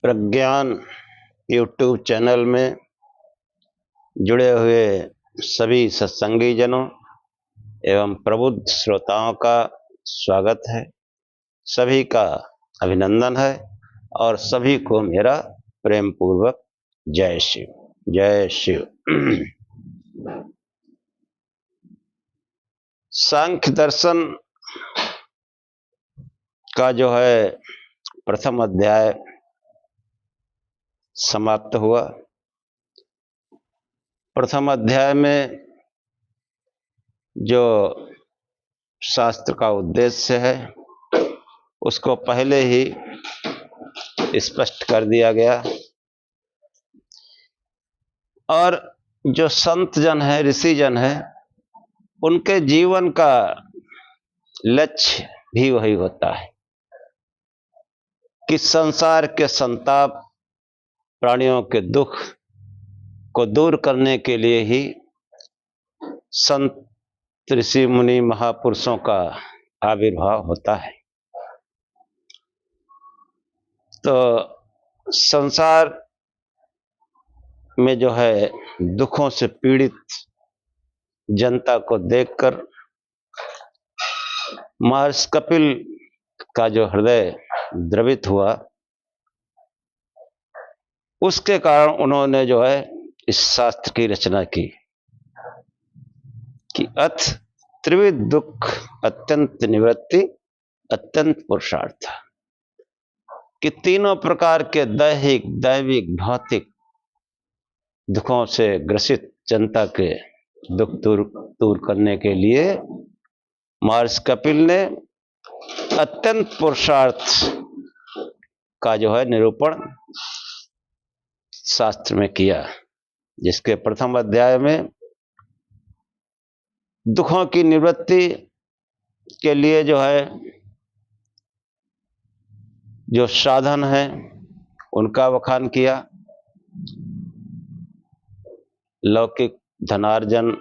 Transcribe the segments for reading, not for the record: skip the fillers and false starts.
प्रज्ञान YouTube channel में जुड़े हुए सभी सत्संगी जनों एवं प्रबुद्ध श्रोताओं का स्वागत है। सभी का अभिनंदन है और सभी को मेरा प्रेम पूर्वक जय शिव जय शिव। सांख्य दर्शन का जो है प्रथम अध्याय समाप्त हुआ। प्रथम अध्याय में जो शास्त्र का उद्देश्य है उसको पहले ही स्पष्ट कर दिया गया और जो संत जन है, ऋषि जन है, उनके जीवन का लक्ष्य भी वही होता है कि संसार के संताप, प्राणियों के दुख को दूर करने के लिए ही संत, ऋषि, मुनि, महापुरुषों का आविर्भाव होता है। तो संसार में जो है दुखों से पीड़ित जनता को देखकर महर्षि कपिल का जो हृदय द्रवित हुआ, उसके कारण उन्होंने जो है इस शास्त्र की रचना की कि अथ त्रिविध दुख अत्यंत निवृत्ति अत्यंत पुरुषार्थ, कि तीनों प्रकार के दैहिक, दैविक, भौतिक दुखों से ग्रसित जनता के दुख दूर करने के लिए महर्षि कपिल ने अत्यंत पुरुषार्थ का जो है निरूपण शास्त्र में किया, जिसके प्रथम अध्याय में दुखों की निवृत्ति के लिए जो है जो साधन है उनका वखान किया। लौकिक धनार्जन,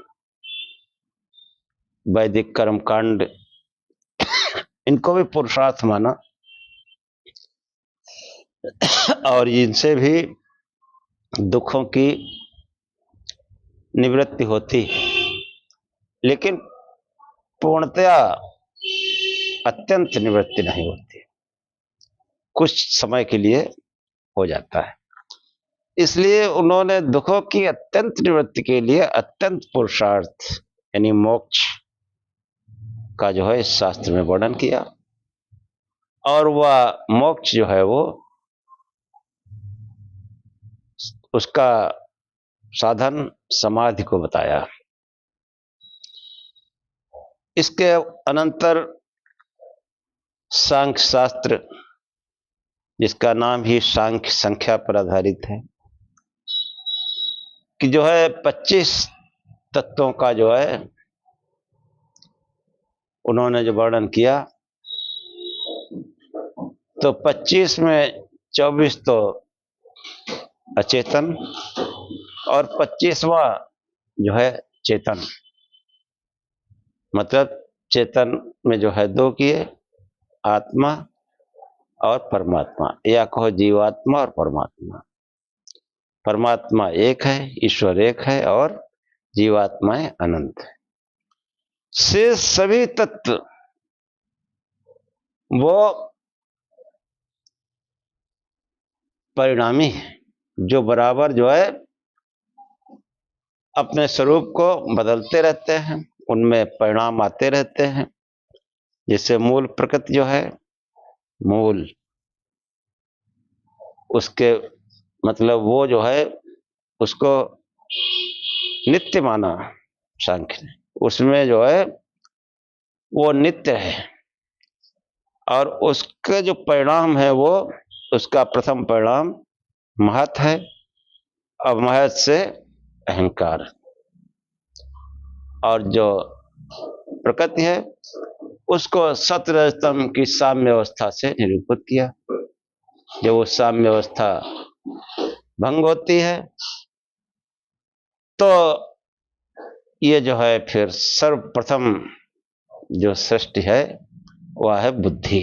वैदिक कर्मकांड, इनको भी पुरुषार्थ माना और इनसे भी दुखों की निवृत्ति होती, लेकिन पूर्णतया अत्यंत निवृत्ति नहीं होती, कुछ समय के लिए हो जाता है। इसलिए उन्होंने दुखों की अत्यंत निवृत्ति के लिए अत्यंत पुरुषार्थ यानी मोक्ष का जो है इस शास्त्र में वर्णन किया और वह मोक्ष जो है वो उसका साधन समाधि को बताया। इसके अनंतर सांख्य शास्त्र, जिसका नाम ही सांख्य संख्या पर आधारित है, कि जो है 25 तत्वों का जो है उन्होंने जो वर्णन किया, तो 25 में 24 तो अचेतन और 25वां जो है चेतन, मतलब चेतन में जो है दो किए, आत्मा और परमात्मा, या कहो जीवात्मा और परमात्मा। परमात्मा एक है, ईश्वर एक है और जीवात्माएं अनंत है। से सभी तत्व वो परिणामी है, जो बराबर जो है अपने स्वरूप को बदलते रहते हैं, उनमें परिणाम आते रहते हैं। जैसे मूल प्रकृति जो है, मूल उसके मतलब वो जो है उसको नित्य माना सांख्य ने, उसमें जो है वो नित्य है और उसके जो परिणाम है वो उसका प्रथम परिणाम महत् है और महत् से अहंकार, और जो प्रकृति है उसको सत्वरजतम की साम्य अवस्था से निरूपित किया। जब वो साम्य अवस्था भंग होती है तो ये जो है फिर सर्वप्रथम जो सृष्टि है वह है बुद्धि,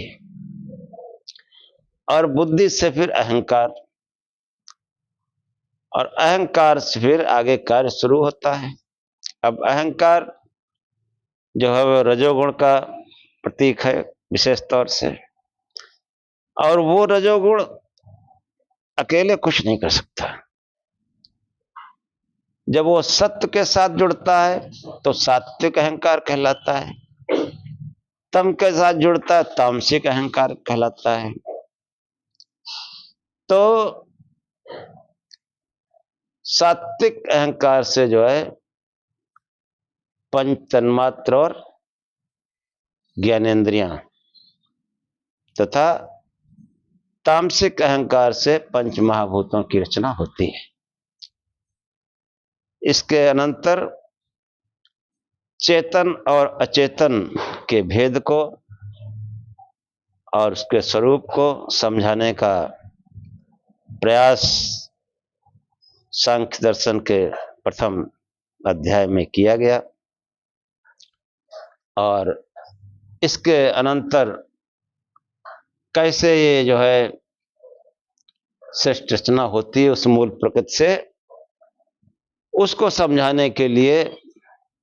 और बुद्धि से फिर अहंकार, और अहंकार से फिर आगे कार्य शुरू होता है। अब अहंकार जो है वो रजोगुण का प्रतीक है विशेष तौर से, और वो रजोगुण अकेले कुछ नहीं कर सकता। जब वो सत्य के साथ जुड़ता है तो सात्विक अहंकार कहलाता है, तम के साथ जुड़ता है तामसिक अहंकार कहलाता है। तो सात्विक अहंकार से जो है पंच तन्मात्र और ज्ञानेंद्रियां, तथा तामसिक अहंकार से पंच महाभूतों की रचना होती है। इसके अनंतर चेतन और अचेतन के भेद को और उसके स्वरूप को समझाने का प्रयास सांख्य दर्शन के प्रथम अध्याय में किया गया, और इसके अनंतर कैसे ये जो है सृष्टि रचना होती है उस मूल प्रकृति से, उसको समझाने के लिए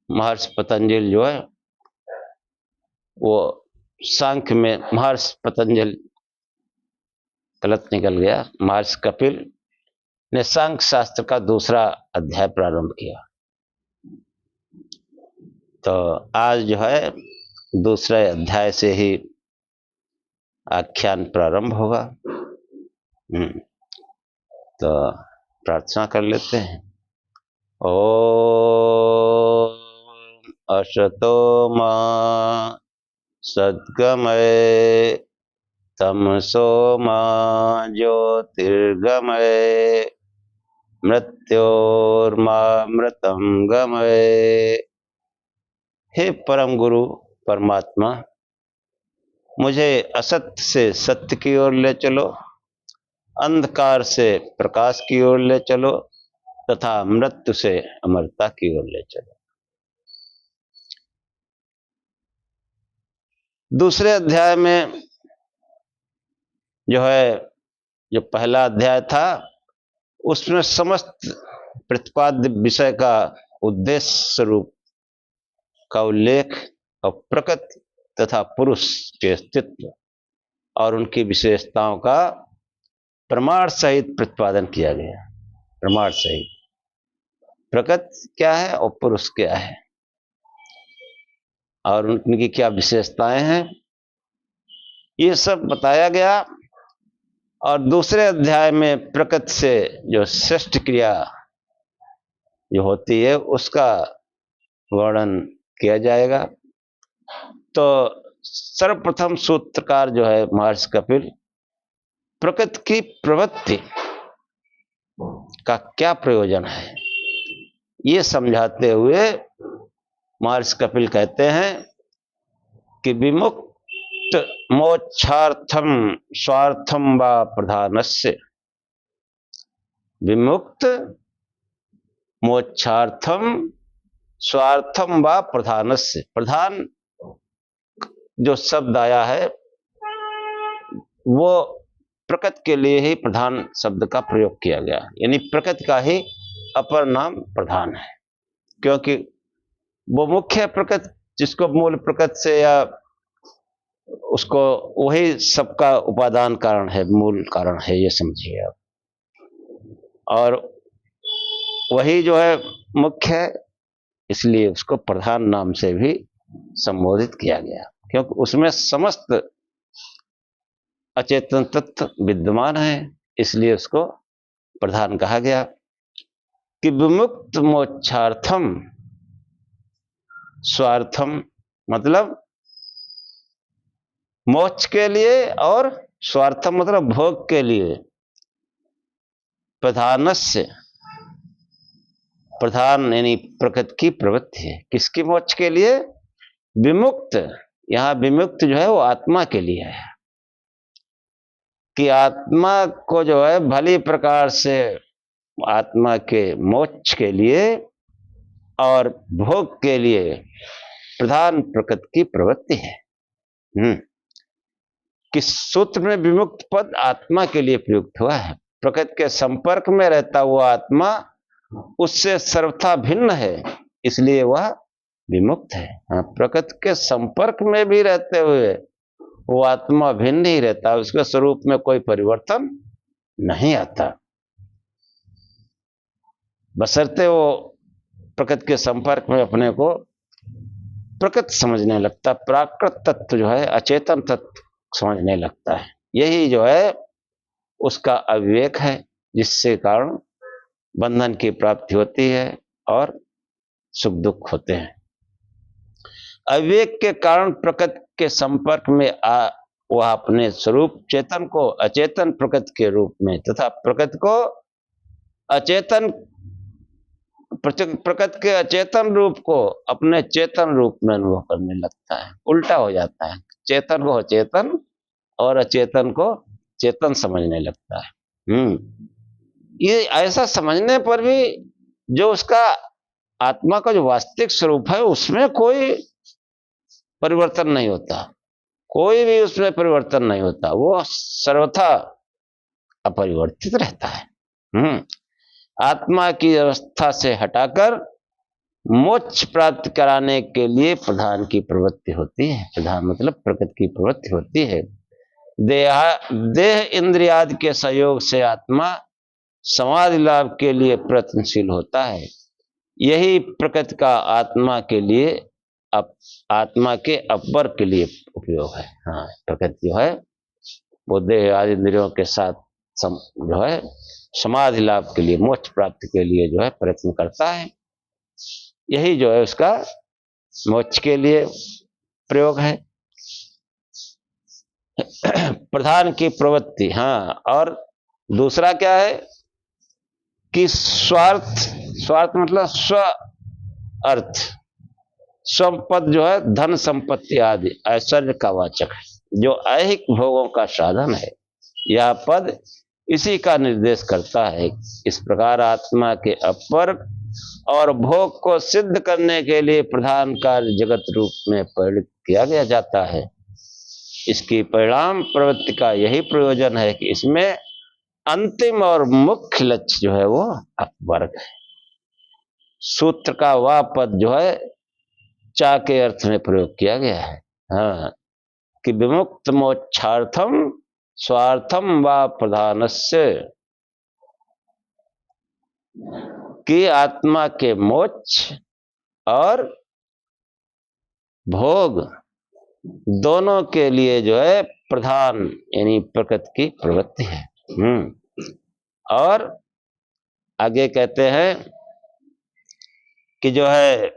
महर्षि पतंजलि जो है वो सांख्य में, महर्षि पतंजलि गलत निकल गया, महर्षि कपिल ने सांख्य शास्त्र का दूसरा अध्याय प्रारंभ किया। तो आज जो है दूसरे अध्याय से ही आख्यान प्रारंभ होगा। तो प्रार्थना कर लेते हैं। ओम असतो मा सद्गमय तमसो मा ज्योतिर्गमय मृत्योर्मामृतं गमय। हे परम गुरु परमात्मा, मुझे असत्य से सत्य की ओर ले चलो, अंधकार से प्रकाश की ओर ले चलो, तथा मृत्यु से अमरता की ओर ले चलो। दूसरे अध्याय में जो है, जो पहला अध्याय था उसमें समस्त प्रतिपाद्य विषय का उद्देश्य स्वरूप का उल्लेख और प्रकृति तथा पुरुष के अस्तित्व और उनकी विशेषताओं का प्रमाण सहित प्रतिपादन किया गया। प्रमाण सहित प्रकृति क्या है और पुरुष क्या है और उनकी क्या विशेषताएं हैं, ये सब बताया गया। और दूसरे अध्याय में प्रकृति से जो सृष्टि क्रिया जो होती है उसका वर्णन किया जाएगा। तो सर्वप्रथम सूत्रकार जो है महर्षि कपिल, प्रकृति की प्रवृत्ति का क्या प्रयोजन है ये समझाते हुए महर्षि कपिल कहते हैं कि विमुक्त मोक्षार्थम स्वार्थम वा प्रधानस्य, विमुक्त मोक्षार्थम स्वार्थम वा प्रधानस्य। प्रधान जो शब्द आया है वो प्रकृति के लिए ही प्रधान शब्द का प्रयोग किया गया, यानी प्रकृति का ही अपर नाम प्रधान है, क्योंकि वो मुख्य प्रकृति जिसको मूल प्रकृति से या उसको वही सबका उपादान कारण है, मूल कारण है, ये समझिए आप। और वही जो है मुख्य है, इसलिए उसको प्रधान नाम से भी संबोधित किया गया, क्योंकि उसमें समस्त अचेतन तत्व विद्यमान है, इसलिए उसको प्रधान कहा गया। कि विमुक्त मोक्षार्थम, स्वार्थम मतलब मोक्ष के लिए और स्वार्थम मतलब भोग के लिए। प्रधानस्य, प्रधान यानी प्रकृति की प्रवृत्ति है, किसकी मोक्ष के लिए? विमुक्त, यहां विमुक्त जो है वो आत्मा के लिए है, कि आत्मा को जो है भली प्रकार से आत्मा के मोक्ष के लिए और भोग के लिए प्रधान प्रकृति की प्रवृत्ति है। किस सूत्र में विमुक्त पद आत्मा के लिए प्रयुक्त हुआ है, प्रकृति के संपर्क में रहता हुआ आत्मा उससे सर्वथा भिन्न है, इसलिए वह विमुक्त है। हाँ, प्रकृति के संपर्क में भी रहते हुए वो आत्मा भिन्न ही रहता, उसके स्वरूप में कोई परिवर्तन नहीं आता, बशर्ते वो प्रकृति के संपर्क में अपने को प्रकृति समझने लगता, प्राकृत तत्व जो है अचेतन तत्व समझने लगता है। यही जो है उसका अविवेक है, जिससे कारण बंधन की प्राप्ति होती है और सुख दुख होते हैं। अविवेक के कारण प्रकृति के संपर्क में वह अपने स्वरूप चेतन को अचेतन प्रकृति के रूप में तथा प्रकृति को अचेतन प्रकृति के अचेतन रूप को अपने चेतन रूप में अनुभव करने लगता है। उल्टा हो जाता है, चेतन को अचेतन और अचेतन को चेतन समझने लगता है। ये ऐसा समझने पर भी जो उसका आत्मा का जो वास्तविक स्वरूप है उसमें कोई परिवर्तन नहीं होता, कोई भी उसमें परिवर्तन नहीं होता, वो सर्वथा अपरिवर्तित रहता है। आत्मा की अवस्था से हटाकर मोक्ष प्राप्त कराने के लिए प्रधान की प्रवृत्ति होती है। प्रधान मतलब प्रकृति की प्रवृत्ति होती है। देह इंद्रियादि के सहयोग से आत्मा समाधि लाभ के लिए प्रयत्नशील होता है। यही प्रकृति का आत्मा के लिए आत्मा के अपर के लिए उपयोग है। हाँ, प्रकृति जो है वो देह आदि इंद्रियों के साथ जो है समाधि लाभ के लिए, मोक्ष प्राप्ति के लिए जो है प्रयत्न करता है। यही जो है उसका मोक्ष के लिए प्रयोग है। प्रधान की प्रवृत्ति। हाँ, और दूसरा क्या है कि स्वार्थ मतलब स्व अर्थ, स्वपद जो है धन संपत्ति आदि ऐश्वर्य का वाचक है, जो ऐहिक भोगों का साधन है। यह पद इसी का निर्देश करता है। इस प्रकार आत्मा के अपर और भोग को सिद्ध करने के लिए प्रधान कार्य जगत रूप में परिणित किया गया जाता है। इसकी परिणाम प्रवृत्ति का यही प्रयोजन है कि इसमें अंतिम और मुख्य लक्ष्य जो है वो अपवर्ग है। सूत्र का वह पद जो है चा के अर्थ में प्रयोग किया गया है। हाँ, कि विमुक्त मोक्षार्थम स्वार्थम व प्रधानस्य, कि आत्मा के मोक्ष और भोग दोनों के लिए जो है प्रधान यानी प्रकृति की प्रवृत्ति है। और आगे कहते हैं कि जो है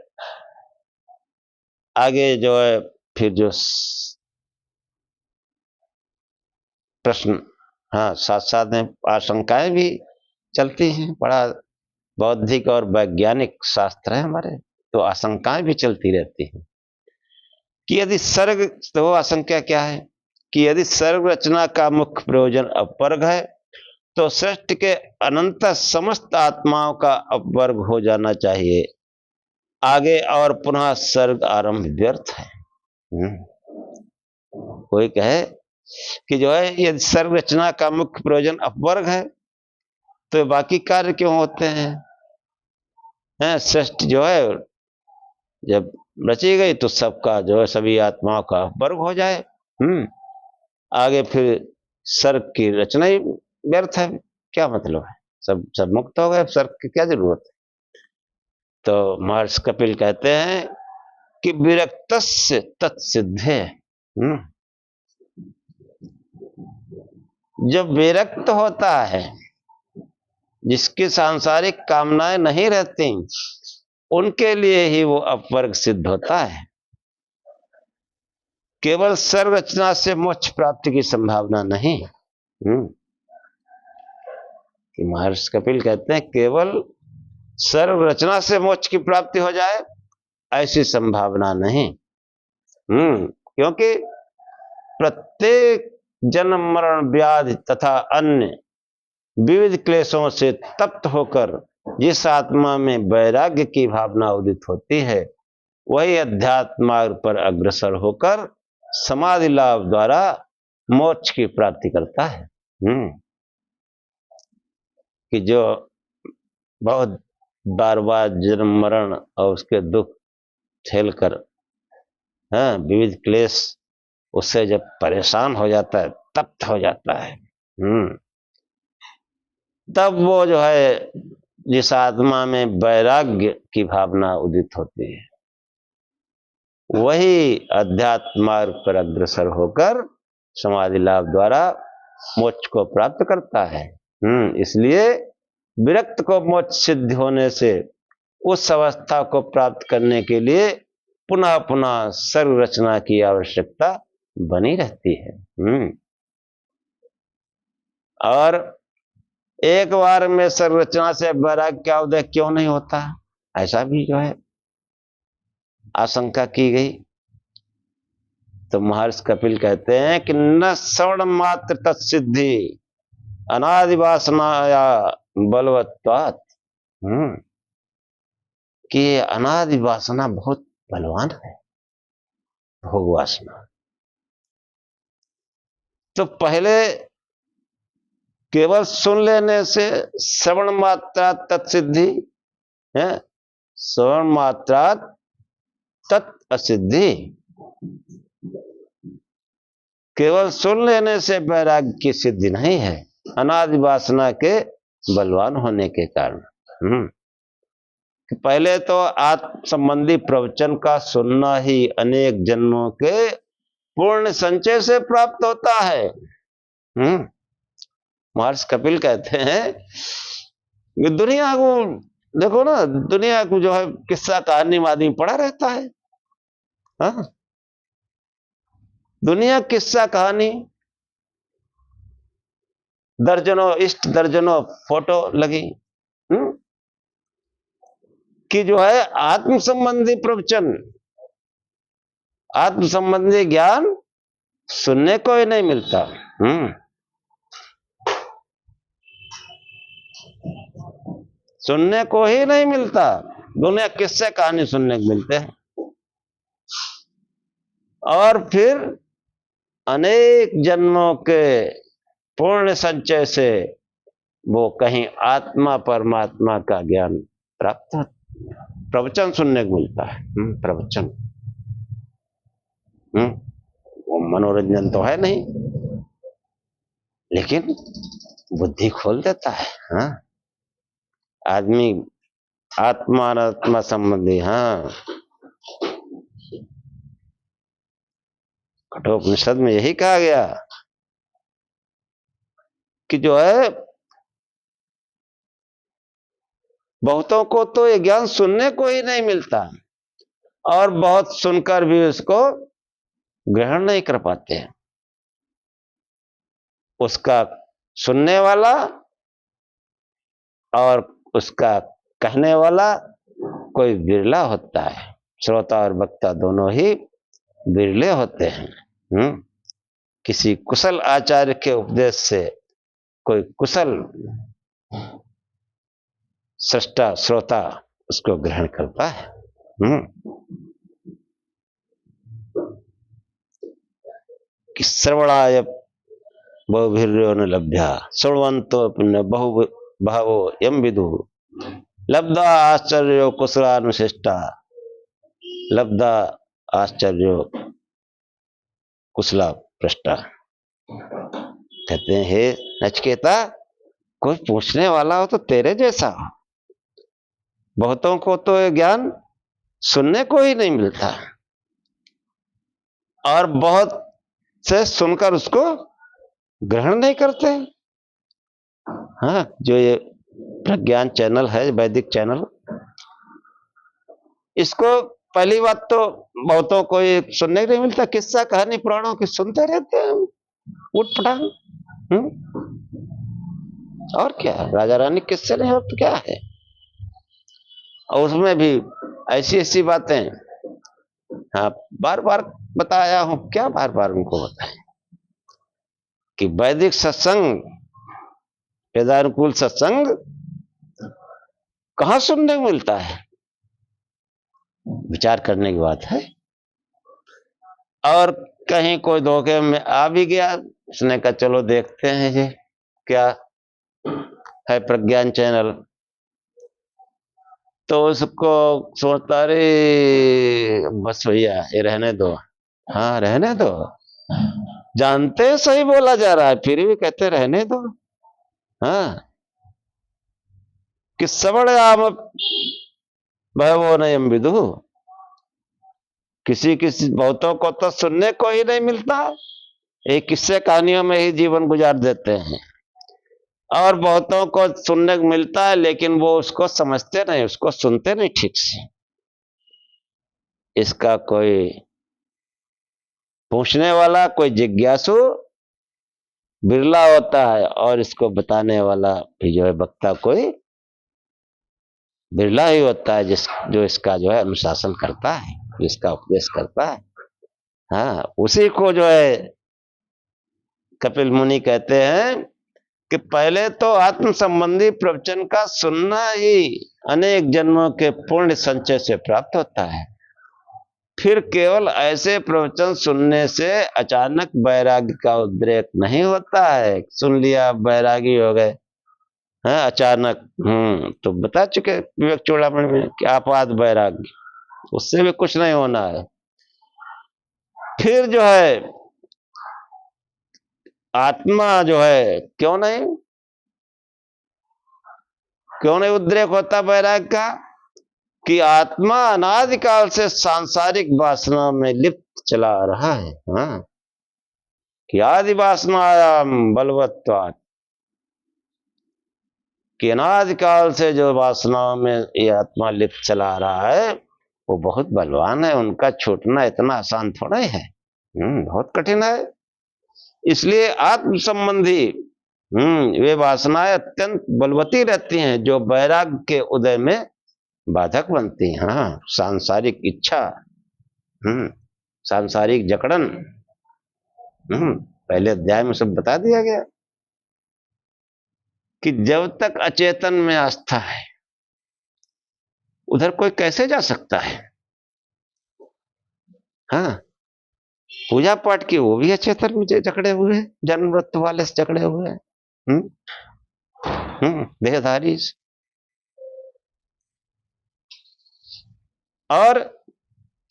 आगे जो है फिर जो प्रश्न, हाँ, साथ साथ में आशंकाएं भी चलती हैं। बड़ा बौद्धिक और वैज्ञानिक शास्त्र है हमारे, तो आशंकाएं भी चलती रहती हैं कि यदि सर्ग, तो आशंका क्या है कि यदि सर्ग रचना का मुख्य प्रयोजन अपवर्ग है तो सृष्टि के अनंत समस्त आत्माओं का अपवर्ग हो जाना चाहिए। आगे और पुनः सर्ग आरंभ व्यर्थ है। कोई कहे कि जो है यदि सर्ग रचना का मुख्य प्रयोजन अपवर्ग है तो बाकी कार्य क्यों होते हैं? सृष्टि जो है जब रची गई तो सबका जो है सभी आत्माओं का अपवर्ग हो जाए। आगे फिर सर्ग की रचना ही व्यर्थ है, क्या मतलब है? सब मुक्त हो गए, सर्ग की क्या जरूरत है? तो महर्षि कपिल कहते हैं कि विरक्तस्य तत्सिद्धे। जब विरक्त होता है, जिसकी सांसारिक कामनाएं नहीं रहती, उनके लिए ही वो अपवर्ग सिद्ध होता है। केवल सर्ग रचना से मोक्ष प्राप्ति की संभावना नहीं। कि महर्षि कपिल कहते हैं केवल सर्ग रचना से मोक्ष की प्राप्ति हो जाए ऐसी संभावना नहीं। क्योंकि प्रत्येक जन्म मरण व्याधि तथा अन्य विविध क्लेशों से तप्त होकर जिस आत्मा में वैराग्य की भावना उदित होती है, वही अध्यात्म मार्ग पर अग्रसर होकर समाधि लाभ द्वारा मोक्ष की प्राप्ति करता है। कि जो बहुत बार बार जन्म मरण और उसके दुख झेलकर, हाँ, विविध क्लेश, उससे जब परेशान हो जाता है, तप्त हो जाता है, तब वो जो है जिस आत्मा में वैराग्य की भावना उदित होती है, वही अध्यात्म मार्ग पर अग्रसर होकर समाधि लाभ द्वारा मोक्ष को प्राप्त करता है। इसलिए विरक्त को मोक्ष सिद्ध होने से उस अवस्था को प्राप्त करने के लिए पुनः पुनः सर्व रचना की आवश्यकता बनी रहती है। और एक बार में सर्व रचना से वैराग्य का उदय क्यों नहीं होता, ऐसा भी जो है आशंका की गई। तो महर्षि कपिल कहते हैं कि न श्रवण मात्र तत्सिद्धि अनादि वासनाया बलवत्वात्, कि अनादि वासना बहुत बलवान है, भोग वासना। तो पहले केवल सुन लेने से श्रवण मात्रा तत्सिद्धि है, श्रवण मात्रा तत् असिद्धि, केवल सुन लेने से वैराग्य की सिद्धि नहीं है, अनादि वासना के बलवान होने के कारण। पहले तो आत्म संबंधी प्रवचन का सुनना ही अनेक जन्मों के पूर्ण संचय से प्राप्त होता है। महर्षि कपिल कहते हैं कि दुनिया को देखो ना, दुनिया को जो है किस्सा कहानी में आदमी पड़ा रहता है। हाँ, दुनिया किस्सा कहानी, दर्जनों इष्ट, दर्जनों फोटो लगी, कि जो है आत्म संबंधी प्रवचन, आत्म संबंधी ज्ञान सुनने को ही नहीं मिलता। सुनने को ही नहीं मिलता, दुनिया किस्से कहानी सुनने को मिलते हैं। और फिर अनेक जन्मों के पूर्ण संचय से वो कहीं आत्मा परमात्मा का ज्ञान प्राप्त होता, प्रवचन सुनने को मिलता है। प्रवचन, वो मनोरंजन तो है नहीं, लेकिन बुद्धि खोल देता है। हाँ, आदमी आत्मा अनात्मा संबंधी, हाँ, कठोपनिषद में यही कहा गया कि जो है बहुतों को तो ये ज्ञान सुनने को ही नहीं मिलता, और बहुत सुनकर भी उसको ग्रहण नहीं कर पाते हैं। उसका सुनने वाला और उसका कहने वाला कोई बिरला होता है, श्रोता और वक्ता दोनों ही बिरले होते हैं। किसी कुशल आचार्य के उपदेश से कोई कुशल सृष्टा श्रोता उसको ग्रहण करता है। कि श्रवणाय बहुभिर्यो न लभ्या श्रवंतो पुण्य बहु भावो यम विदु लब्धा आश्चर्यो कुशलानुशिष्टा लब्धा आश्चर्यो कुशला पृष्ठा। कहते हैं हे नचिकेता, कोई पूछने वाला हो तो तेरे जैसा हो। बहुतों को तो ये ज्ञान सुनने को ही नहीं मिलता, और बहुत से सुनकर उसको ग्रहण नहीं करते। हाँ, जो ये प्रज्ञान चैनल है, वैदिक चैनल, इसको पहली बात तो बहुतों को ये सुनने नहीं मिलता, किस्सा कहानी पुराणों की सुनते रहते हैं उठपटांग। और क्या, राजा रानी किस्से नहीं हो तो क्या है, और उसमें भी ऐसी ऐसी बातें, हाँ, बार बार बताया हूं, क्या बार बार उनको बताएं कि वैदिक सत्संग, वेदानुकूल सत्संग कहां सुनने को मिलता है, विचार करने की बात है। और कहीं कोई धोखे में आ भी गया, उसने कहा चलो देखते हैं ये क्या है प्रज्ञान चैनल, तो उसको सोचता रे बस भैया ये रहने दो, हाँ रहने दो, जानते हैं सही बोला जा रहा है फिर भी कहते रहने दो। हाँ, कि श्रवण आम भयवो नयम विदु, किसी किसी बहुतों को तो सुनने को ही नहीं मिलता, एक किस्से कहानियों में ही जीवन गुजार देते हैं, और बहुतों को सुनने को मिलता है लेकिन वो उसको समझते नहीं, उसको सुनते नहीं ठीक से। इसका कोई पूछने वाला, कोई जिज्ञासु बिरला होता है, और इसको बताने वाला भी जो है वक्ता कोई बिरला ही होता है, जो इसका जो है अनुशासन करता है, इसका उपदेश करता है। हाँ, उसी को जो है कपिल मुनि कहते हैं कि पहले तो आत्म संबंधी प्रवचन का सुनना ही अनेक जन्मों के पुण्य संचय से प्राप्त होता है, फिर केवल ऐसे प्रवचन सुनने से अचानक वैराग्य का उद्रेक नहीं होता है। सुन लिया वैरागी हो गए हैं अचानक, तो बता चुके विवेक चूड़ामणि में कि आपाद वैराग्य, उससे भी कुछ नहीं होना है। फिर जो है आत्मा जो है क्यों नहीं उद्रेक होता वैराग्य का, कि आत्मा अनादिकाल से सांसारिक वासना में लिप्त चला रहा है। हाँ, कि आदि वासनायाम बलवत्वात्, कि अनादिकाल से जो वासनाओं में ये आत्मा लिप्त चला रहा है वो बहुत बलवान है, उनका छूटना इतना आसान थोड़ा है, बहुत कठिन है। इसलिए आत्म संबंधी वे वासनाएं अत्यंत बलवती रहती हैं, जो वैराग्य के उदय में बाधक बनती हैं। हाँ, सांसारिक इच्छा, सांसारिक जकड़न, पहले अध्याय में सब बता दिया गया कि जब तक अचेतन में आस्था है उधर कोई कैसे जा सकता है। हाँ, पूजा पाठ की वो भी अचेतन में जकड़े हुए हैं, जन्म मृत्यु वाले से जकड़े हुए हैं, देहधारी। और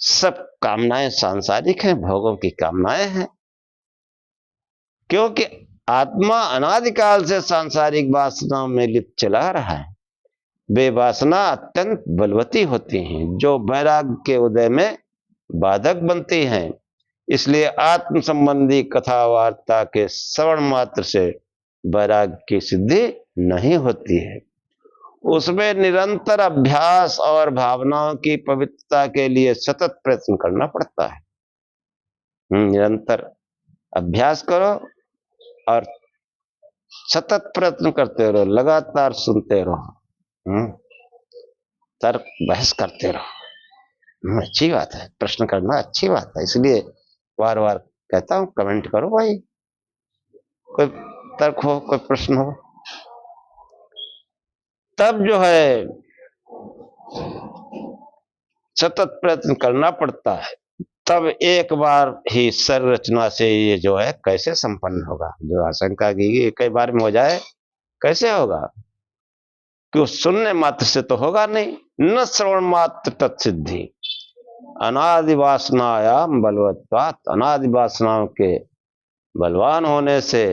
सब कामनाएं सांसारिक हैं, भोगों की कामनाएं हैं, क्योंकि आत्मा अनादिकाल से सांसारिक वासनाओं में लिप्त चला रहा है। वे वासना अत्यंत बलवती होती हैं, जो वैराग्य के उदय में बाधक बनती हैं। इसलिए आत्म संबंधी कथा वार्ता के श्रवण मात्र से वैराग्य की सिद्धि नहीं होती है, उसमें निरंतर अभ्यास और भावनाओं की पवित्रता के लिए सतत प्रयत्न करना पड़ता है। निरंतर अभ्यास करो और सतत प्रयत्न करते रहो, लगातार सुनते रहो, तर्क बहस करते रहो। अच्छी बात है, प्रश्न करना अच्छी बात है, इसलिए बार बार कहता हूं कमेंट करो भाई, कोई तर्क हो, कोई प्रश्न हो, तब जो है सतत प्रयत्न करना पड़ता है। तब एक बार ही संरचना से ये जो है कैसे संपन्न होगा। जो आशंका की कई बार में हो जाए कैसे होगा, कि सुनने मात्र से तो होगा नहीं। न श्रवण मात्र तत्सिद्धि अनादि वासनायाम बलवत्वात्, अनादि वासनाओं के बलवान होने से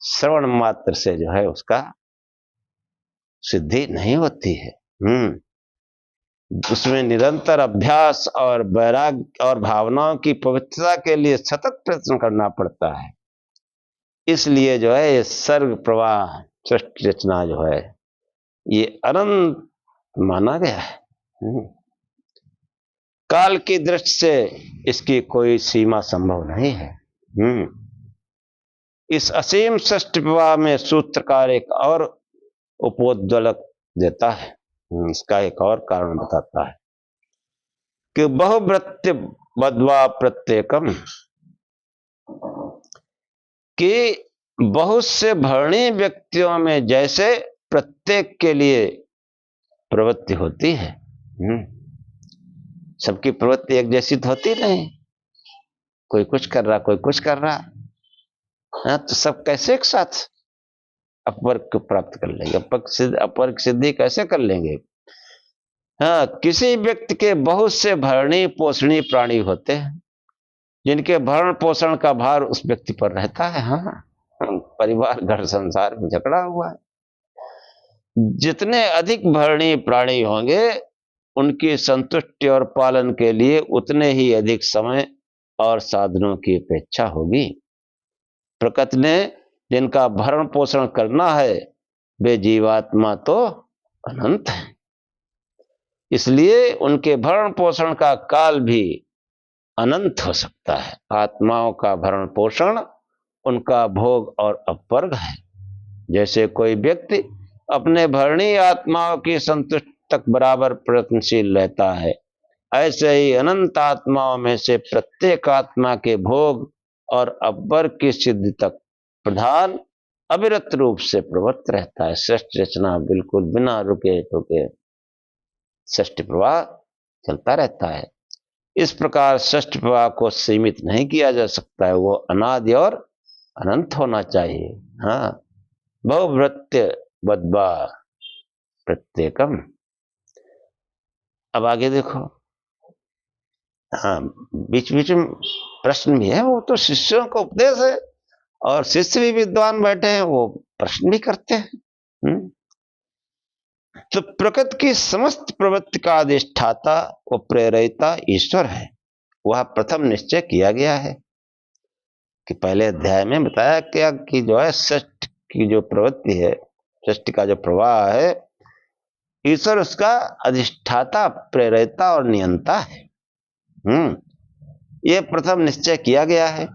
श्रवण मात्र से जो है उसका सिद्धि नहीं होती है। उसमें निरंतर अभ्यास और वैराग्य और भावनाओं की पवित्रता के लिए सतत प्रयत्न करना पड़ता है। इसलिए जो है ये सर्ग प्रवाह सृष्टि रचना जो है ये अनंत माना गया है। काल की दृष्टि से इसकी कोई सीमा संभव नहीं है। इस असीम सृष्टि प्रवाह में सूत्रकार एक और उपोद्बलक देता है, इसका एक और कारण बताता है कि बहुवृत्ति बद्वा प्रत्येकम, कि बहुत से भरणी व्यक्तियों में जैसे प्रत्येक के लिए प्रवृत्ति होती है। सबकी प्रवृत्ति एक जैसी तो होती नहीं, कोई कुछ कर रहा कोई कुछ कर रहा, तो सब कैसे एक साथ अपवर्ग को प्राप्त कर लेंगे। अपवर्ग सिद्धि कैसे कर लेंगे? हाँ, किसी व्यक्ति के बहुत से भरणी पोषणी प्राणी होते हैं जिनके भरण पोषण का भार उस व्यक्ति पर रहता है। हाँ, परिवार घर संसार में झगड़ा हुआ है। जितने अधिक भरणी प्राणी होंगे उनकी संतुष्टि और पालन के लिए उतने ही अधिक समय और साधनों की अपेक्षा होगी। प्रकृति ने जिनका भरण पोषण करना है वे जीवात्मा तो अनंत है, इसलिए उनके भरण पोषण का काल भी अनंत हो सकता है। आत्माओं का भरण पोषण उनका भोग और अपवर्ग है। जैसे कोई व्यक्ति अपने भरणी आत्माओं की संतुष्टि तक बराबर प्रयत्नशील रहता है, ऐसे ही अनंत आत्माओं में से प्रत्येक आत्मा के भोग और अपवर्ग की सिद्धि तक प्रधान अविरत रूप से प्रवृत्त रहता है। सृष्टि रचना बिल्कुल बिना रुके टुके सृष्टि प्रवाह चलता रहता है। इस प्रकार सृष्टि प्रवाह को सीमित नहीं किया जा सकता है, वो अनादि और अनंत होना चाहिए। हाँ, बहुभृत्य बद्वा प्रत्येकम। अब आगे देखो। हाँ, बीच बीच में प्रश्न भी है, वो तो शिष्यों का उपदेश है और शिष्य भी विद्वान बैठे हैं, वो प्रश्न भी करते हैं। तो प्रकृति की समस्त प्रवृत्ति का अधिष्ठाता व प्रेरयिता ईश्वर है, वह प्रथम निश्चय किया गया है कि पहले अध्याय में बताया क्या कि जो है सृष्टि की जो प्रवृत्ति है, सृष्टि का जो प्रवाह है, ईश्वर उसका अधिष्ठाता, प्रेरयिता और नियंता है। ये प्रथम निश्चय किया गया है।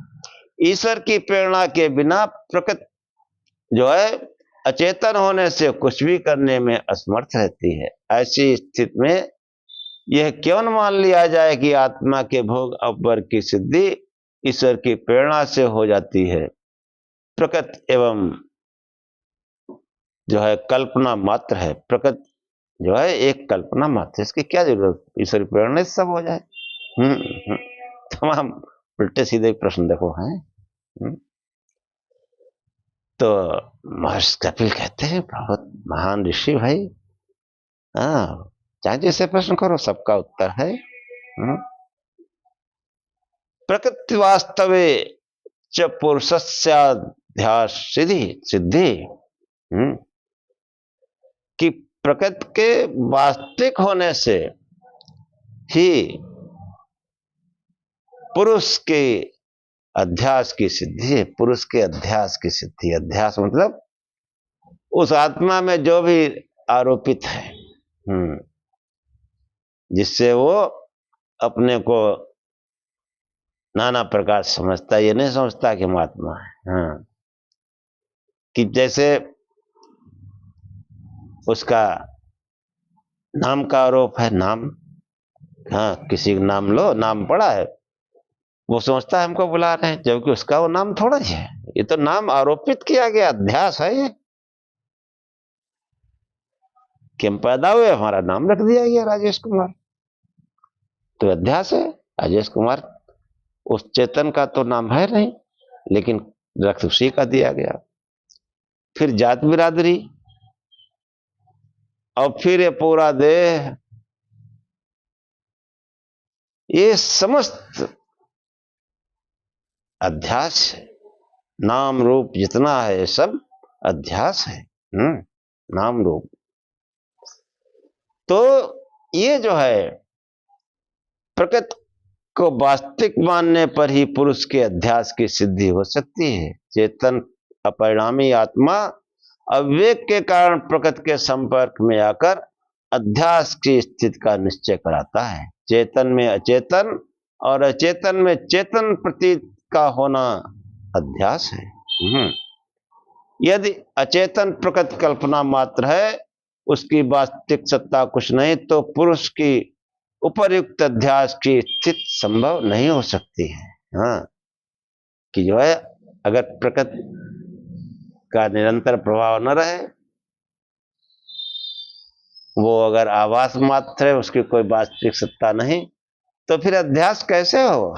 ईश्वर की प्रेरणा के बिना प्रकृति जो है अचेतन होने से कुछ भी करने में असमर्थ रहती है। ऐसी स्थिति में यह क्यों न मान लिया जाए कि आत्मा के भोग अपवर्ग की सिद्धि ईश्वर की प्रेरणा से हो जाती है। प्रकृति एवं जो है कल्पना मात्र है। प्रकृति जो है एक कल्पना मात्र, इसकी क्या जरूरत, ईश्वर की प्रेरणा से सब हो जाए। तमाम उल्टे सीधे प्रश्न देखो हैं। तो महर्षि कपिल कहते हैं बहुत महान ऋषि भाई, हाँ, चाहे जैसे प्रश्न करो सबका उत्तर है। प्रकृति वास्तवे च पुरुषस्याध्यास सिद्धि, कि प्रकृति के वास्तविक होने से ही पुरुष के अध्यास की सिद्धि है। पुरुष के अध्यास की सिद्धि, अध्यास मतलब उस आत्मा में जो भी आरोपित है, जिससे वो अपने को नाना प्रकार समझता है। ये नहीं समझता कि हम आत्मा है। हाँ, कि जैसे उसका नाम का आरोप है, नाम, हाँ, किसी का नाम लो, नाम पड़ा है, वो सोचता है हमको बुला रहे हैं, जबकि उसका वो नाम थोड़ा ही है। ये तो नाम आरोपित किया गया, अध्यास है ये, कि हम पैदा हुए हमारा नाम रख दिया गया राजेश कुमार, तो अध्यास है। राजेश कुमार उस चेतन का तो नाम है नहीं, लेकिन रक्त उसी का दिया गया। फिर जात बिरादरी और फिर ये पूरा देह, ये समस्त अध्यास है। नाम रूप जितना है सब अध्यास है। नाम रूप। तो ये जो है प्रकृति को वास्तविक मानने पर ही पुरुष के अध्यास की सिद्धि हो सकती है। चेतन अपरिणामी आत्मा अविवेक के कारण प्रकृति के संपर्क में आकर अध्यास की स्थिति का निश्चय कराता है। चेतन में अचेतन और अचेतन में चेतन प्रतीत का होना अध्यास है। यदि अचेतन प्रकृति कल्पना मात्र है, उसकी वास्तविक सत्ता कुछ नहीं, तो पुरुष की उपर्युक्त अध्यास की स्थिति संभव नहीं हो सकती है। हाँ, कि जो है अगर प्रकृति का निरंतर प्रभाव न रहे, वो अगर आभास मात्र है, उसकी कोई वास्तविक सत्ता नहीं, तो फिर अध्यास कैसे हो?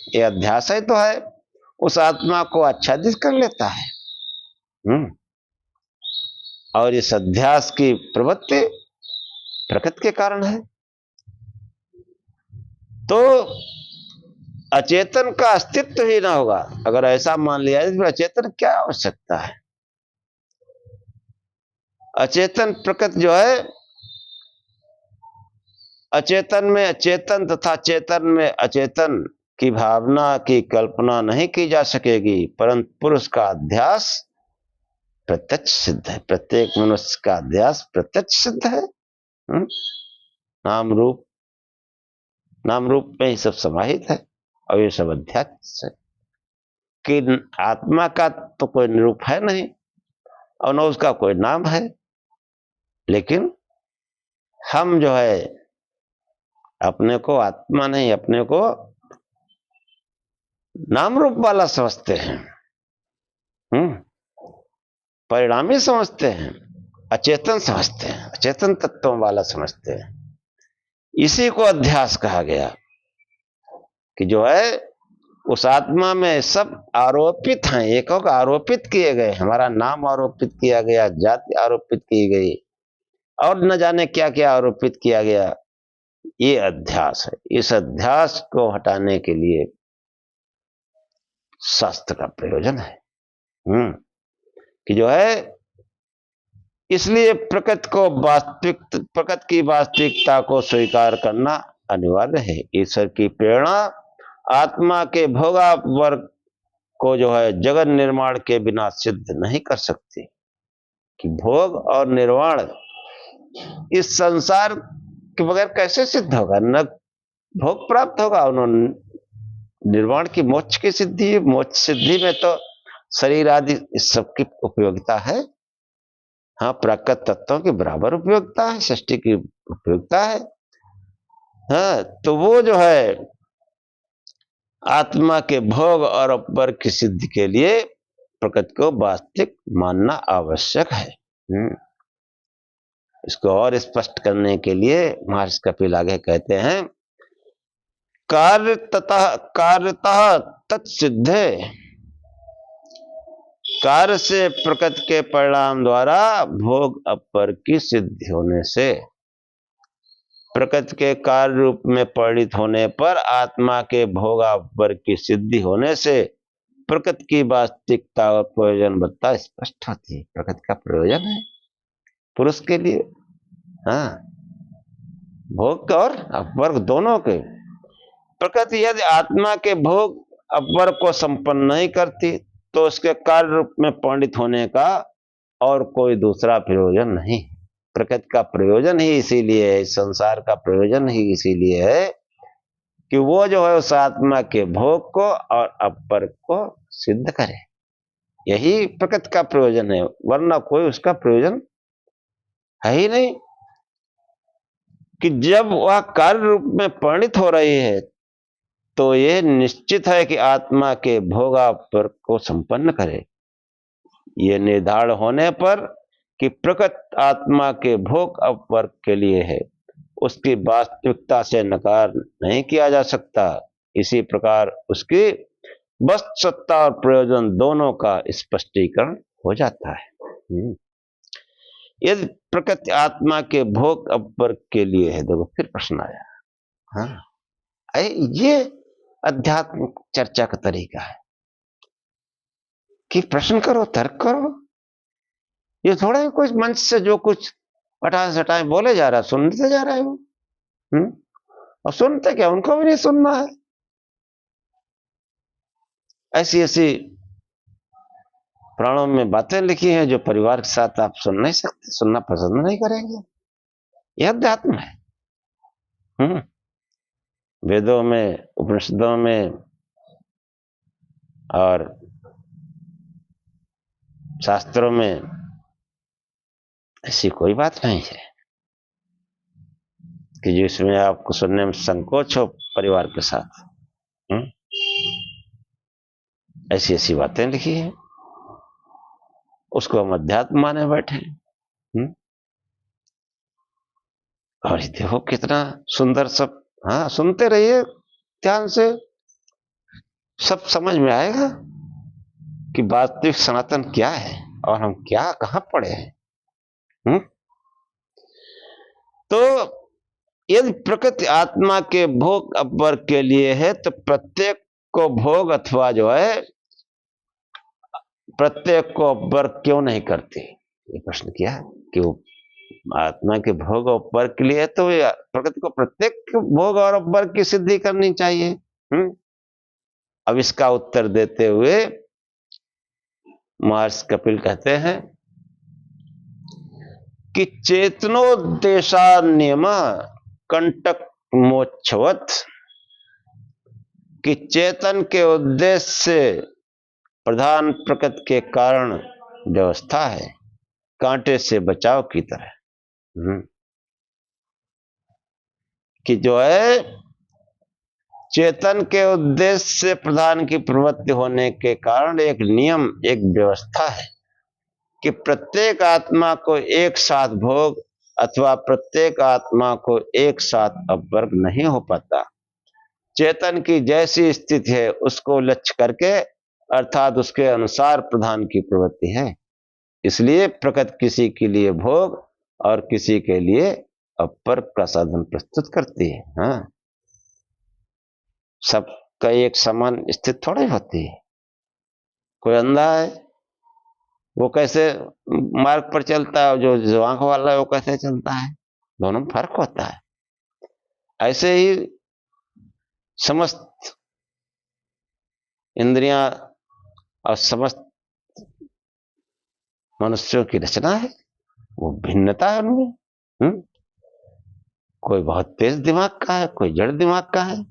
ये अध्यास ही तो है, उस आत्मा को आच्छादित कर लेता है। और इस अध्यास की प्रवृत्ति प्रकृति के कारण है। तो अचेतन का अस्तित्व ही ना होगा अगर ऐसा मान लिया जाए, तो अचेतन क्या आवश्यकता है। अचेतन प्रकृति जो है, अचेतन में अचेतन तथा चेतन में अचेतन की भावना की कल्पना नहीं की जा सकेगी, परंतु पुरुष का अध्यास प्रत्यक्ष सिद्ध है। प्रत्येक मनुष्य का अध्यास प्रत्यक्ष सिद्ध है। नाम रूप, नाम रूप में ही सब समाहित है और ये सब अध्यास है कि आत्मा का तो कोई रूप है नहीं और न उसका कोई नाम है, लेकिन हम जो है अपने को आत्मा नहीं, अपने को नाम रूप वाला समझते हैं, परिणामी समझते हैं, अचेतन समझते हैं, अचेतन तत्वों वाला समझते हैं। इसी को अध्यास कहा गया कि जो है उस आत्मा में सब आरोपित हैं, एक आरोपित किए गए, हमारा नाम आरोपित किया गया, जाति आरोपित की गई और न जाने क्या क्या आरोपित किया गया। ये अध्यास है। इस अध्यास को हटाने के लिए शास्त्र का प्रयोजन है कि जो है, इसलिए प्रकृति को वास्तविक, प्रकृति की वास्तविकता को स्वीकार करना अनिवार्य है। ईश्वर की प्रेरणा आत्मा के भोगावर्ग को जो है जगत निर्माण के बिना सिद्ध नहीं कर सकती। कि भोग और निर्वाण इस संसार के बगैर कैसे सिद्ध होगा। न भोग प्राप्त होगा, उन्होंने निर्वाण की मोक्ष की सिद्धि, मोक्ष सिद्धि में तो शरीर आदि इस सबकी उपयोगिता है। हाँ, प्राकृत तत्वों की बराबर उपयोगिता है, सृष्टि की उपयोगिता है। हाँ, तो वो जो है आत्मा के भोग और अपवर्ग की सिद्धि के लिए प्रकृति को वास्तविक मानना आवश्यक है। इसको और स्पष्ट करने के लिए महर्षि कपिल आगे कहते हैं, कार्यतः तत्सिद्धे, कार्य से प्रकृति के परिणाम द्वारा भोग अपवर्ग की सिद्धि होने से, प्रकृति के कार्य रूप में परिणित होने पर आत्मा के भोग अपवर्ग की सिद्धि होने से प्रकृति की वास्तविकता और प्रयोजनबद्धता स्पष्ट होती है। प्रकृति का प्रयोजन है पुरुष के लिए, हाँ, भोग और अपवर्ग दोनों के। प्रकृति यदि आत्मा के भोग अपवर्ग को संपन्न नहीं करती तो उसके कार्य रूप में परिणित होने का और कोई दूसरा प्रयोजन नहीं। प्रकृति का प्रयोजन ही इसीलिए है, संसार का प्रयोजन ही इसीलिए है कि वो जो है उस आत्मा के भोग को और अपवर्ग को सिद्ध करे। यही प्रकृति का प्रयोजन है, वरना कोई उसका प्रयोजन है ही नहीं। कि जब वह कार्य रूप में परिणित हो रही है तो यह निश्चित है कि आत्मा के भोगावर्ग को संपन्न करे। यह निर्धारण होने पर कि प्रकृति आत्मा के भोग अपवर्ग के लिए है, उसकी वास्तविकता से नकार नहीं किया जा सकता। इसी प्रकार उसकी वस्तु सत्ता और प्रयोजन दोनों का स्पष्टीकरण हो जाता है। यदि प्रकृति आत्मा के भोग अपवर्ग के लिए है, देखो फिर प्रश्न आया। हाँ, ये अध्यात्म चर्चा का तरीका है कि प्रश्न करो, तर्क करो। ये थोड़ा ही कुछ मंच से जो कुछ पटा सटाए बोले जा रहा है, सुनते जा रहे हो। और सुनते क्या, उनको भी नहीं सुनना है। ऐसी ऐसी प्राणों में बातें लिखी हैं जो परिवार के साथ आप सुन नहीं सकते, सुनना पसंद नहीं करेंगे। यह अध्यात्म है। वेदों में, उपनिषदों में और शास्त्रों में ऐसी कोई बात नहीं है कि जिसमें आपको सुनने में संकोच हो परिवार के साथ। ऐसी ऐसी बातें लिखी हैं, उसको हम अध्यात्म माने बैठे। और ये देखो कितना सुंदर सब। हाँ, सुनते रहिए ध्यान से, सब समझ में आएगा कि वास्तविक सनातन क्या है और हम क्या कहां पड़े हैं। तो यदि प्रकृति आत्मा के भोग अपर के लिए है तो प्रत्येक को भोग अथवा जो है प्रत्येक को अपर क्यों नहीं करती, ये प्रश्न किया कि वो आत्मा के भोग और अपर के लिए तो प्रकृति को प्रत्येक भोग और अपर की सिद्धि करनी चाहिए। अब इसका उत्तर देते हुए महर्षि कपिल कहते हैं कि चेतनोद्देशा नियम कंटक मोक्षवत, कि चेतन के उद्देश्य से प्रधान प्रकृति के कारण व्यवस्था है, कांटे से बचाव की तरह। कि जो है चेतन के उद्देश्य से प्रधान की प्रवृत्ति होने के कारण एक नियम, एक व्यवस्था है कि प्रत्येक आत्मा को एक साथ भोग अथवा प्रत्येक आत्मा को एक साथ अपवर्ग नहीं हो पाता। चेतन की जैसी स्थिति है उसको लक्ष्य करके अर्थात उसके अनुसार प्रधान की प्रवृत्ति है। इसलिए प्रकृति किसी के लिए भोग और किसी के लिए अपवर्ग का साधन प्रस्तुत करती है। हाँ, सबका एक समान स्थिति थोड़ी होती है। कोई अंधा है वो कैसे मार्ग पर चलता है, जो आंख वाला है वो कैसे चलता है, दोनों में फर्क होता है। ऐसे ही समस्त इंद्रियां और समस्त मनुष्यों की रचना है, वो भिन्नता है उनमें। कोई बहुत तेज दिमाग का है, कोई जड़ दिमाग का है,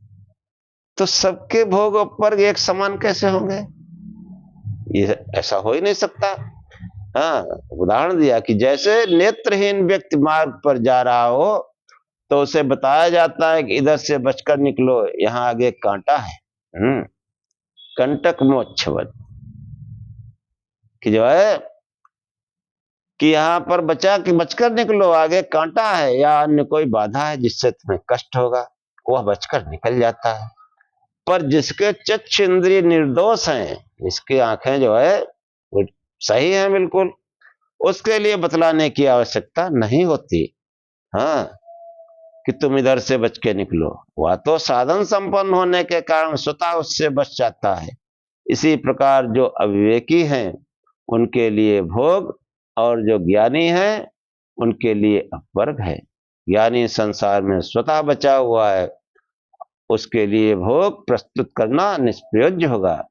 तो सबके भोग पर एक समान कैसे होंगे, ये ऐसा हो ही नहीं सकता। हाँ, उदाहरण दिया कि जैसे नेत्रहीन व्यक्ति मार्ग पर जा रहा हो तो उसे बताया जाता है कि इधर से बचकर निकलो, यहां आगे कांटा है। कंटक मोक्षवत, कि जो है कि यहां पर बचकर निकलो, आगे कांटा है या अन्य कोई बाधा है जिससे तुम्हें कष्ट होगा, वह बचकर निकल जाता है। पर जिसके चक्षु इंद्रिय निर्दोष हैं, इसकी आंखें जो है वो सही है बिल्कुल, उसके लिए बतलाने की आवश्यकता नहीं होती। हाँ, कि तुम इधर से बच के निकलो, वह तो साधन संपन्न होने के कारण स्वतः उससे बच जाता है। इसी प्रकार जो अविवेकी हैं उनके लिए भोग और जो ज्ञानी हैं उनके लिए अपवर्ग है। ज्ञानी संसार में स्वतः बचा हुआ है, उसके लिए भोग प्रस्तुत करना निष्प्रयोज्य होगा।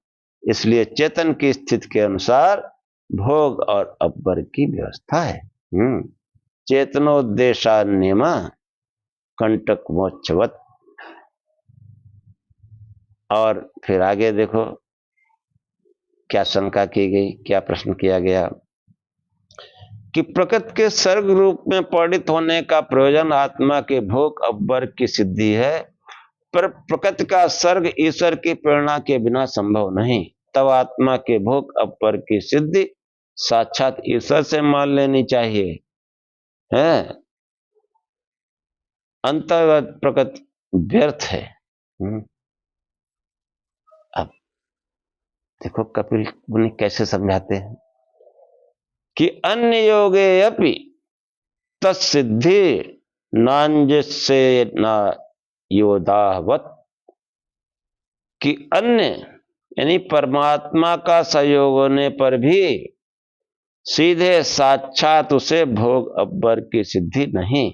इसलिए चेतन की स्थिति के अनुसार भोग और अपवर्ग की व्यवस्था है। चेतनोद्देशा नियम कंटक मोक्षवत। और फिर आगे देखो क्या शंका की गई, क्या प्रश्न किया गया कि प्रकृति के सर्ग रूप में परिणित होने का प्रयोजन आत्मा के भोग अपवर्ग की सिद्धि है, पर प्रकृति का सर्ग ईश्वर की प्रेरणा के बिना संभव नहीं। तब आत्मा के भोग अपवर्ग की सिद्धि साक्षात ईश्वर से मान लेनी चाहिए है, अंतर्गत प्रकृति व्यर्थ है। अब देखो कपिल मुनि कैसे समझाते हैं कि अन्य योगे अपि तत्सिद्धि नांजसे न योदावत, कि अन्य यानी परमात्मा का सहयोग होने पर भी सीधे साक्षात उसे भोग अपवर्ग की सिद्धि नहीं,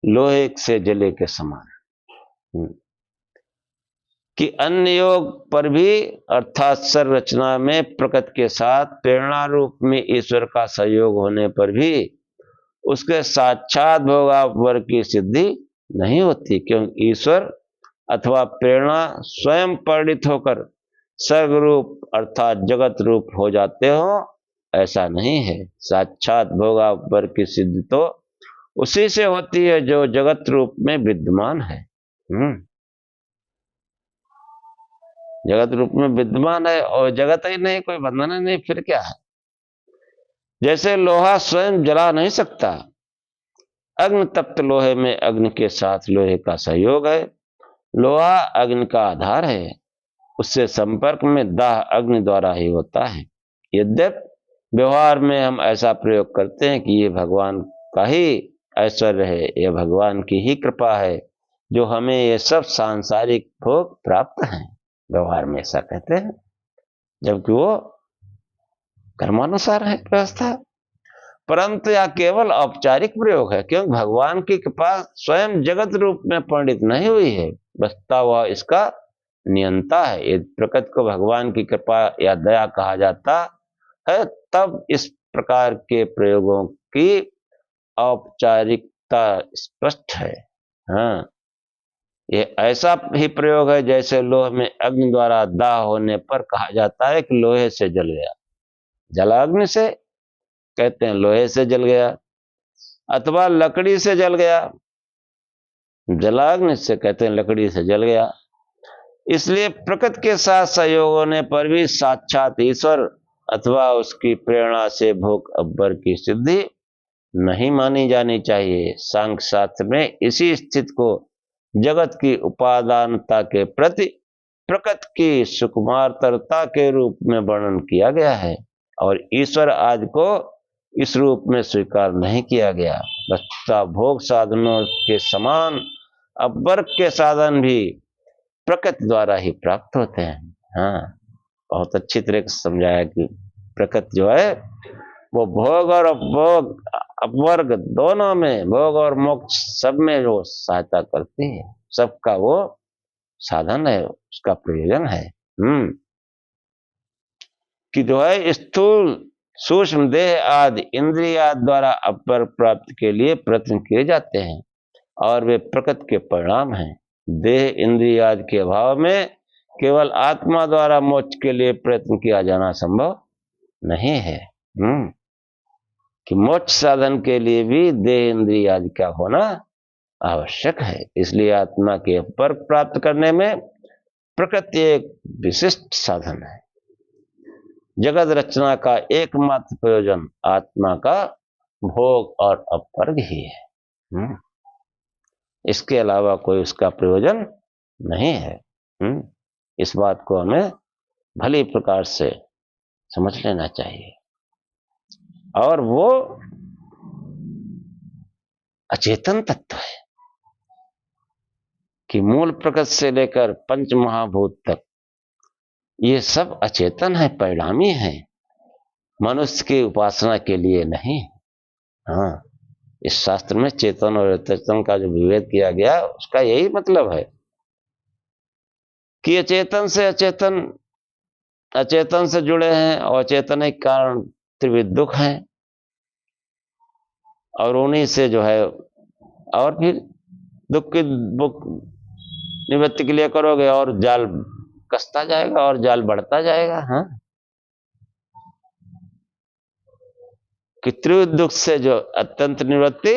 लोहे से जले के समान। कि अन्य योग पर भी अर्थात संरचना में प्रकृति के साथ प्रेरणा रूप में ईश्वर का सहयोग होने पर भी उसके साक्षात भोगापवर्ग की सिद्धि नहीं होती, क्योंकि ईश्वर अथवा प्रेरणा स्वयं परिणित होकर सर्ग रूप अर्थात जगत रूप हो जाते हो, ऐसा नहीं है। साक्षात भोगापवर्ग की सिद्धि तो उसी से होती है जो जगत रूप में विद्यमान है। जगत रूप में विद्यमान है और जगत ही नहीं, कोई बंधन ही नहीं, फिर क्या है। जैसे लोहा स्वयं जला नहीं सकता, अग्नि तप्त लोहे में अग्नि के साथ लोहे का सहयोग है, लोहा अग्नि का आधार है, उससे संपर्क में दाह अग्नि द्वारा ही होता है। यद्यपि व्यवहार में हम ऐसा प्रयोग करते हैं कि ये भगवान का ही ऐश्वर्य है, ये भगवान की ही कृपा है जो हमें ये सब सांसारिक भोग प्राप्त हैं। व्यवहार में ऐसा कहते हैं, जबकि वो कर्मानुसार है व्यवस्था। परंतु यह केवल औपचारिक प्रयोग है, क्योंकि भगवान की कृपा स्वयं जगत रूप में परिणित नहीं हुई है, बसता हुआ इसका नियंता है। यदि प्रकृति को भगवान की कृपा या दया कहा जाता है, तब इस प्रकार के प्रयोगों की औपचारिकता स्पष्ट है। हाँ, ये ऐसा ही प्रयोग है जैसे लोहे में अग्नि द्वारा दाह होने पर कहा जाता है कि लोहे से जल गया। जलाग्नि से कहते हैं लोहे से जल गया, अथवा लकड़ी से जल गया। जलाग्नि से कहते हैं लकड़ी से जल गया। इसलिए प्रकृति के साथ सहयोग होने पर भी साक्षात ईश्वर अथवा उसकी प्रेरणा से भोग अब्बर की सिद्धि नहीं मानी जानी चाहिए। सांख्य शास्त्र में इसी स्थिति को जगत की उपादानता के प्रति प्रकृति की सुकुमारता के रूप में वर्णन किया गया है, और ईश्वर आदि को इस रूप में स्वीकार नहीं किया गया। बस्ता भोग साधनों के समान अब्बर के साधन भी प्रकृति द्वारा ही प्राप्त होते हैं। हाँ, बहुत अच्छी तरह से समझाया कि प्रकृति जो है वो भोग और अपभोग अपवर्ग दोनों में, भोग और मोक्ष सब में वो सहायता करती है, सबका वो साधन है, उसका प्रयोजन है। कि जो है स्थूल सूक्ष्म देह आदि इंद्रिया द्वारा अपर प्राप्ति के लिए प्रयत्न किए जाते हैं, और वे प्रकृति के परिणाम हैं। देह इंद्रिया आदि के अभाव में केवल आत्मा द्वारा मोक्ष के लिए प्रयत्न किया जाना संभव नहीं है। कि मोक्ष साधन के लिए भी देह इंद्रिय आदि का होना आवश्यक है। इसलिए आत्मा के अपर प्राप्त करने में प्रकृति एक विशिष्ट साधन है। जगत रचना का एकमात्र प्रयोजन आत्मा का भोग और अपवर्ग ही है। इसके अलावा कोई उसका प्रयोजन नहीं है। इस बात को हमें भली प्रकार से समझ लेना चाहिए। और वो अचेतन तत्व है कि मूल प्रकृति से लेकर पंच महाभूत तक ये सब अचेतन है, परिणामी है, मनुष्य की उपासना के लिए नहीं। हाँ, इस शास्त्र में चेतन और अचेतन का जो विभेद किया गया उसका यही मतलब है कि अचेतन से अचेतन, अचेतन से जुड़े हैं, और अचेतन के कारण त्रिविध दुख हैं, और उन्हीं से जो है और फिर दुख की निवृत्ति के लिए करोगे और जाल कसता जाएगा और जाल बढ़ता जाएगा। हाँ, कि त्रिविध दुख से जो अत्यंत निवृत्ति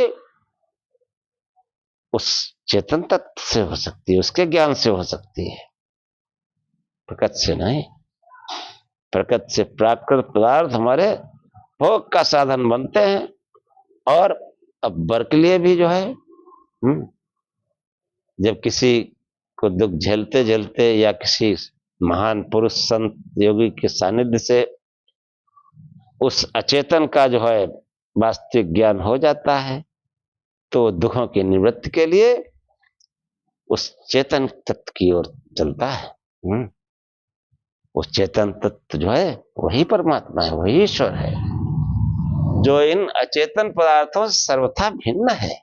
उस चेतन तत्व से हो सकती है, उसके ज्ञान से हो सकती है, प्रकृति से नहीं। प्रकृति से प्राकृत पदार्थ हमारे भोग का साधन बनते हैं, और अब्बर के लिए भी जो है जब किसी को दुख झेलते झेलते या किसी महान पुरुष संत योगी के सानिध्य से उस अचेतन का जो है वास्तविक ज्ञान हो जाता है, तो दुखों की निवृत्ति के लिए उस चेतन तत्व की ओर चलता है। उस चेतन तत्व जो है वही परमात्मा है, वही ईश्वर है, जो इन अचेतन पदार्थों से सर्वथा भिन्न है।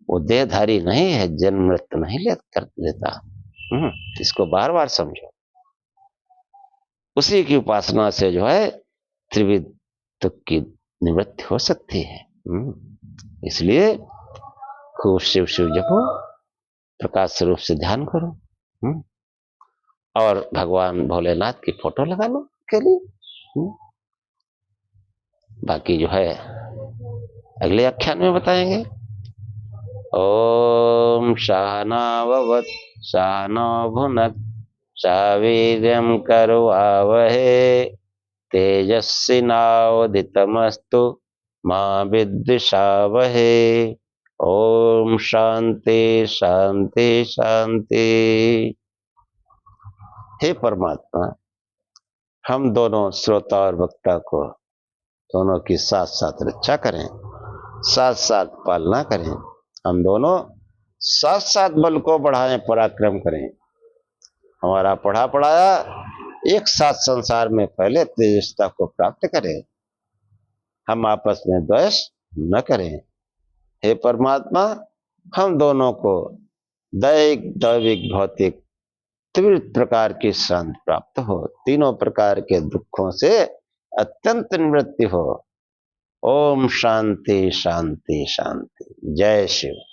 वो देहधारी नहीं है, जन्म मृत्यु नहीं लेता। इसको बार बार समझो। उसी की उपासना से जो है त्रिविध दुख की निवृत्ति हो सकती है। इसलिए खूब शिव शिव जपो, प्रकाश स्वरूप से ध्यान करो, और भगवान भोलेनाथ की फोटो लगा लो के लिए। बाकी जो है अगले आख्यान में बताएंगे। ओम सहनाववत् सहनौ भुनक्तु सह वीर्यं करवावहै तेजस्विनावधीतमस्तु मा विद्विषावहै। ओम शांति शांति शांति। हे परमात्मा, हम दोनों श्रोता और वक्ता को दोनों की साथ साथ रक्षा करें, साथ साथ पालना करें। हम दोनों साथ साथ बल को बढ़ाएं, पराक्रम करें। हमारा पढ़ा पढ़ाया एक साथ संसार में फैले, तेजस्ता को प्राप्त करें। हम आपस में द्वेष न करें। हे परमात्मा, हम दोनों को दैहिक, दैविक, भौतिक त्रिविध प्रकार की शांति प्राप्त हो, तीनों प्रकार के दुखों से अत्यंत निवृत्ति हो। ओम शांति शांति शांति। जय शिव।